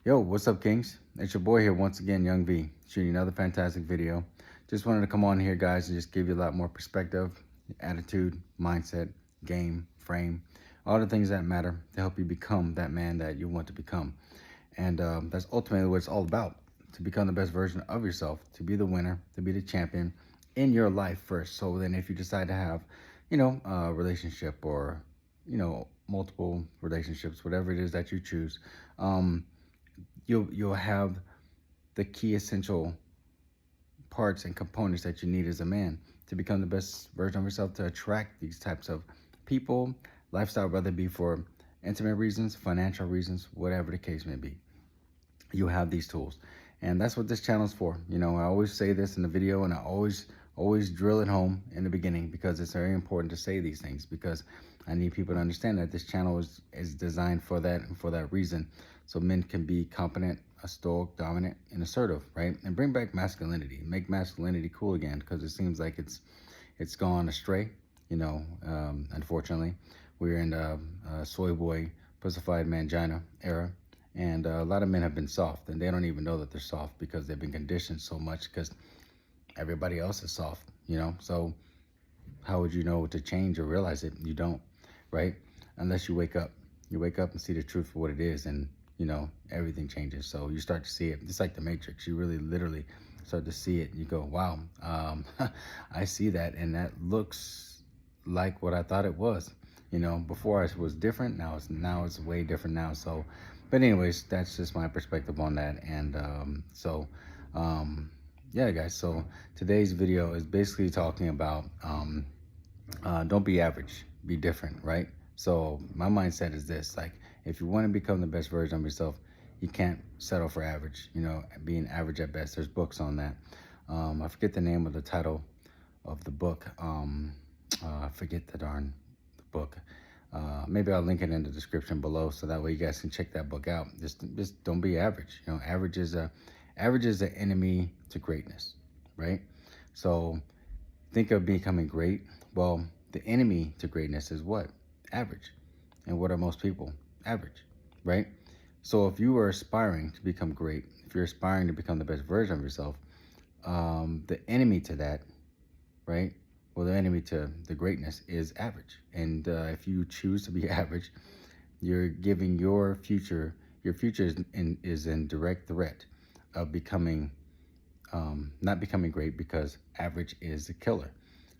Yo, what's up, Kings? It's your boy here once again, Young V, shooting another fantastic video. Just wanted to come on here, guys, and just give you a lot more perspective, attitude, mindset, game, frame, all the things that matter to help you become that man that you want to become. And that's ultimately what it's all about, to become the best version of yourself, to be the winner, to be the champion in your life first. So then if you decide to have, a relationship or, multiple relationships, whatever it is that you choose, you'll have the key essential parts and components that you need as a man to become the best version of yourself, to attract these types of people, lifestyle, whether it be for intimate reasons, financial reasons, whatever the case may be. You have these tools, and that's what this channel is for. I always say this in the video, and I always drill it home in the beginning, because it's very important to say these things, because I need people to understand that this channel is designed for that and for that reason, so men can be competent, stoic, dominant, and assertive, right? And bring back masculinity, make masculinity cool again, because it seems like it's gone astray. Unfortunately, we're in a soy boy, pussified mangina era. And a lot of men have been soft, and they don't even know that they're soft, because they've been conditioned so much, because everybody else is soft, So how would you know to change or realize it? You don't, right? Unless you wake up. You wake up and see the truth for what it is, and, everything changes. So you start to see it. It's like the Matrix. You really literally start to see it. And you go, wow, I see that, and that looks like what I thought it was. Before it was different. Now it's way different now. So, but anyways, that's just my perspective on that. And yeah, guys. So today's video is basically talking about don't be average, be different, right? So my mindset is this: like, if you want to become the best version of yourself, you can't settle for average. Being average at best. There's books on that. I forget the name of the title of the book. I forget the darn book. Maybe I'll link it in the description below, so that way you guys can check that book out. Just don't be average. Average is the enemy to greatness, right? So think of becoming great. Well, the enemy to greatness is what? Average. And what are most people? Average, right? So if you are aspiring to become great, if you're aspiring to become the best version of yourself, the enemy to that, right? Well, the enemy to the greatness is average. And if you choose to be average, you're giving your future is in direct threat of becoming, not becoming great, because average is a killer,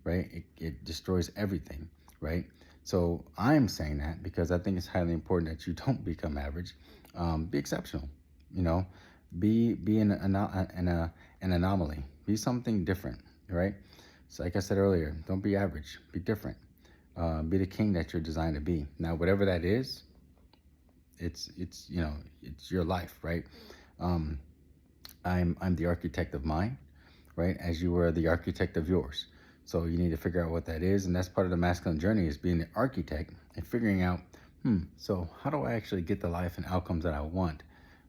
right? It destroys everything, right? So I'm saying that because I think it's highly important that you don't become average. Be exceptional, be an anomaly, be something different, right? So like I said earlier, don't be average, be different. Be the king that you're designed to be. Now, whatever that is, it's your life, right? I'm the architect of mine, right? As you were the architect of yours. So you need to figure out what that is, and that's part of the masculine journey, is being the architect and figuring out, so how do I actually get the life and outcomes that I want,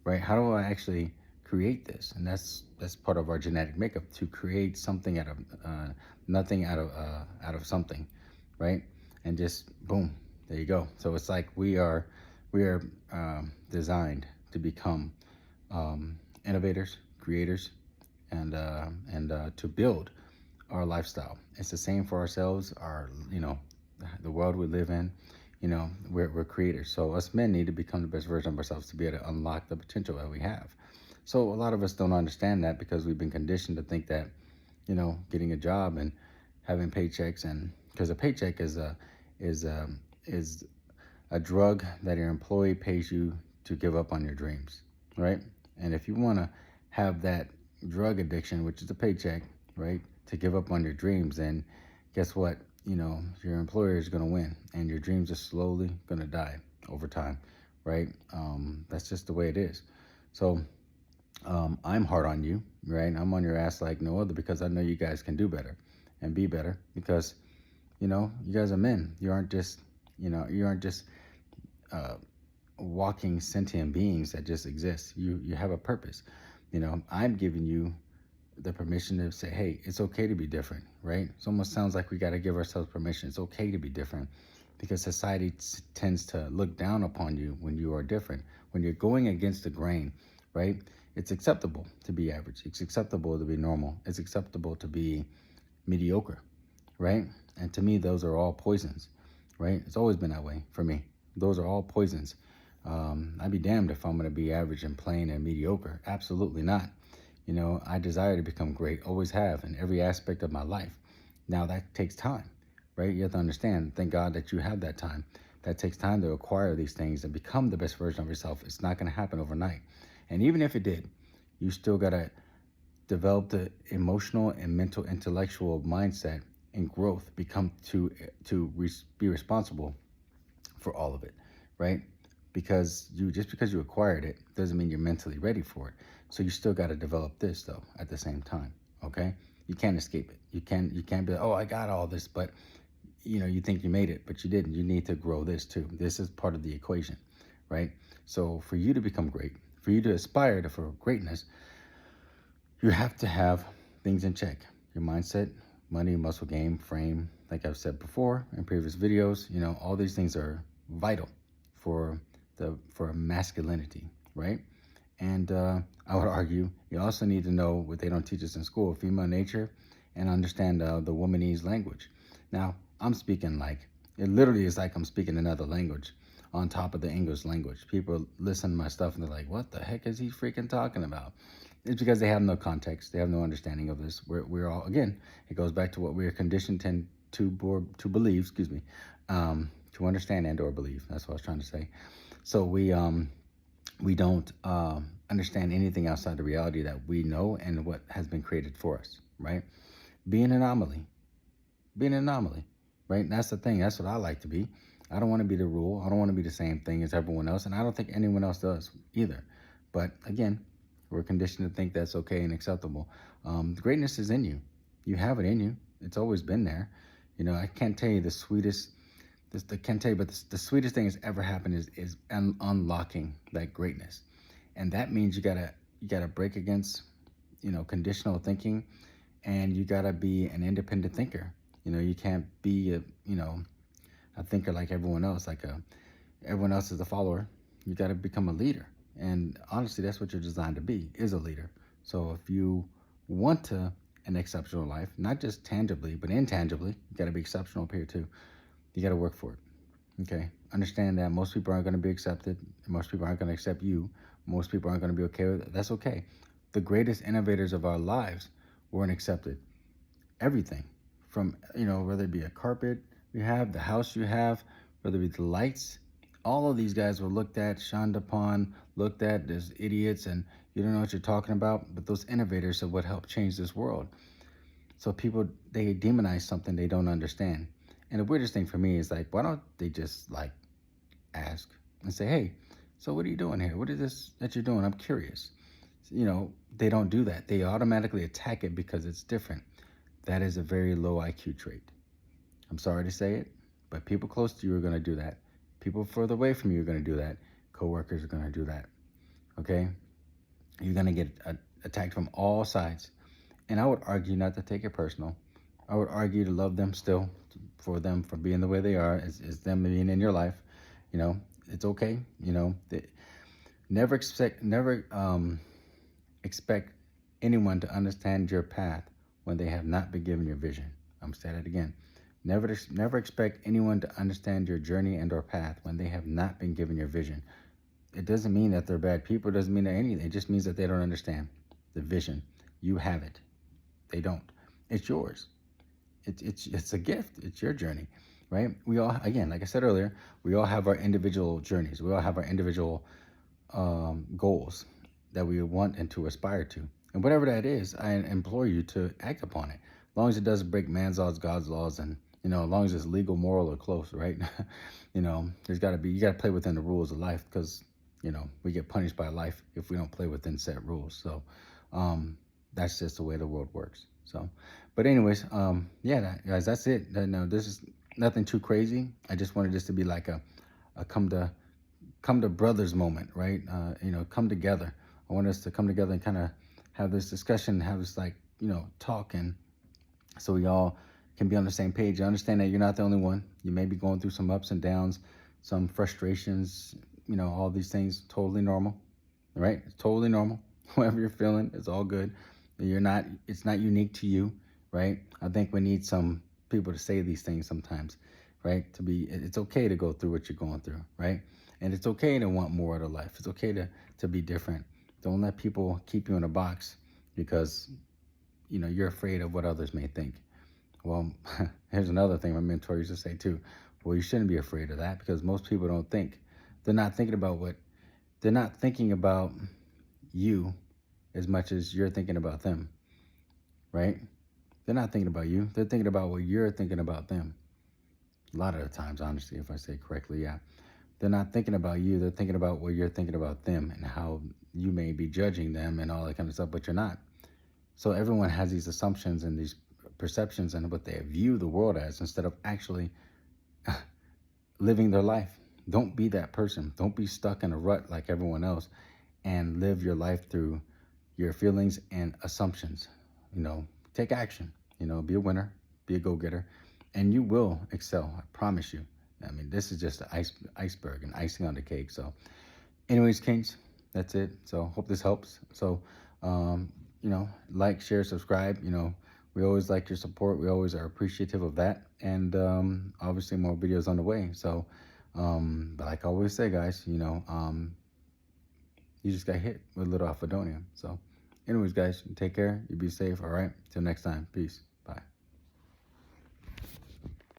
right? How do I actually create this? And that's part of our genetic makeup, to create something out of nothing, out of something, right? And just boom, there you go. So it's like we are designed to become innovators, creators, and to build our lifestyle. It's the same for ourselves. The world we live in. We're creators. So us men need to become the best version of ourselves to be able to unlock the potential that we have. So a lot of us don't understand that, because we've been conditioned to think that, getting a job and having paychecks, and because a paycheck is a drug that your employee pays you to give up on your dreams, right? And if you want to have that drug addiction, which is a paycheck, right, to give up on your dreams, then guess what? Your employer is going to win, and your dreams are slowly going to die over time, right? That's just the way it is. So I'm hard on you, right? I'm on your ass like no other, because I know you guys can do better and be better, because you guys are men. You aren't just walking sentient beings that just exist. You have a purpose. I'm giving you the permission to say, hey, it's okay to be different, right? It almost sounds like we got to give ourselves permission. It's okay to be different, because society tends to look down upon you when you are different, when you're going against the grain, right? It's acceptable to be average. It's acceptable to be normal. It's acceptable to be mediocre, right? And to me, those are all poisons, right? It's always been that way for me. Those are all poisons. I'd be damned if I'm going to be average and plain and mediocre. Absolutely not. You know, I desire to become great, always have, in every aspect of my life. Now, that takes time, right? You have to understand, thank God that you have that time. That takes time to acquire these things and become the best version of yourself. It's not going to happen overnight. And even if it did, you still got to develop the emotional and mental intellectual mindset and growth, become to be responsible for all of it, right? Because because you acquired it doesn't mean you're mentally ready for it. So you still got to develop this though at the same time, okay? You can't escape it. You can't be like, oh, I got all this, but you know, you think you made it, but you didn't. You need to grow this too. This is part of the equation, right? So for you to become great, for you to aspire to for greatness, you have to have things in check. Your mindset, money, muscle game, frame, like I've said before in previous videos, you know, all these things are vital for masculinity, right? And I would argue you also need to know what they don't teach us in school, female nature, and understand the womanese language. Now, I'm speaking like, it literally is like I'm speaking another language on top of the English language. People listen to my stuff and they're like, what the heck is he freaking talking about? It's because they have no context. They have no understanding of this. We're all, again, it goes back to what we're conditioned to believe, to understand and or believe. That's what I was trying to say. So we don't understand anything outside the reality that we know and what has been created for us, right? Be an anomaly. Be an anomaly, right? And that's the thing. That's what I like to be. I don't want to be the rule. I don't want to be the same thing as everyone else, and I don't think anyone else does either. But again, we're conditioned to think that's okay and acceptable. Greatness is in you. You have it in you. It's always been there. You know, I can't tell you the sweetest. I can't tell you, but the sweetest thing that's ever happened is unlocking that greatness, and that means you gotta break against, you know, conditional thinking, and you gotta be an independent thinker. You know, you can't be a thinker like everyone else. Everyone else is a follower. You got to become a leader. And honestly, that's what you're designed to be, is a leader. So if you want an exceptional life, not just tangibly, but intangibly, you got to be exceptional up here too. You got to work for it. Okay. Understand that most people aren't going to be accepted. Most people aren't going to accept you. Most people aren't going to be okay with it. That's okay. The greatest innovators of our lives weren't accepted. Everything from, you know, whether it be a carpet you have, the house you have, whether it be the lights, all of these guys were looked at, shunned upon, looked at as idiots, and you don't know what you're talking about. But those innovators are what helped change this world. So people, they demonize something they don't understand. And the weirdest thing for me is like, why don't they just like ask and say, hey, so what are you doing here? What is this that you're doing? I'm curious. You know, they don't do that. They automatically attack it because it's different. That is a very low IQ trait. I'm sorry to say it, but people close to you are going to do that. People further away from you are going to do that. Coworkers are going to do that. Okay? You're going to get attacked from all sides. And I would argue not to take it personal. I would argue to love them still, for them for being the way they are, as them being in your life. You know, it's okay. You know, never expect anyone to understand your path when they have not been given your vision. I'm going to say that again. Never expect anyone to understand your journey and or path when they have not been given your vision. It doesn't mean that they're bad people. It doesn't mean that anything. It just means that they don't understand the vision. You have it. They don't. It's yours. It's a gift. It's your journey, right? We all, again, like I said earlier, we all have our individual journeys. We all have our individual goals that we want and to aspire to. And whatever that is, I implore you to act upon it. As long as it doesn't break man's laws, God's laws, and, you know, as long as it's legal, moral, or close, right? You know, you got to play within the rules of life, because, you know, we get punished by life if we don't play within set rules. So that's just the way the world works. So, but anyways, yeah, guys, that's it. No, this is nothing too crazy. I just wanted this to be like a come to brothers moment, right? You know, come together. I want us to come together and kind of have this discussion, have this, like, you know, talk, and so we all can be on the same page. You understand that you're not the only one. You may be going through some ups and downs, some frustrations, you know, all these things. Totally normal, right? It's totally normal. Whatever you're feeling, it's all good. It's not unique to you, right? I think we need some people to say these things sometimes, right? It's okay to go through what you're going through, right? And it's okay to want more out of life. It's okay to be different. Don't let people keep you in a box because, you know, you're afraid of what others may think. Well, here's another thing my mentor used to say too. Well, you shouldn't be afraid of that because most people don't think. They're not thinking about they're not thinking about you as much as you're thinking about them, right? They're not thinking about you. They're thinking about what you're thinking about them. A lot of the times, honestly, if I say it correctly, yeah. They're not thinking about you. They're thinking about what you're thinking about them and how you may be judging them and all that kind of stuff, but you're not. So everyone has these assumptions and these perceptions and what they view the world as instead of actually living their life. Don't be that person. Don't be stuck in a rut like everyone else and live your life through your feelings and assumptions. You know, take action. You know, be a winner, be a go-getter, and you will excel. I promise you. I mean, this is just the iceberg and icing on the cake. So anyways, Kings, that's it. So hope this helps. So, you know, like, share, subscribe. You know, we always like your support. We always are appreciative of that. And obviously more videos on the way. So, but like I always say, guys, you know, you just got hit with a little off. So anyways, guys, take care. You be safe. All right. Till next time. Peace.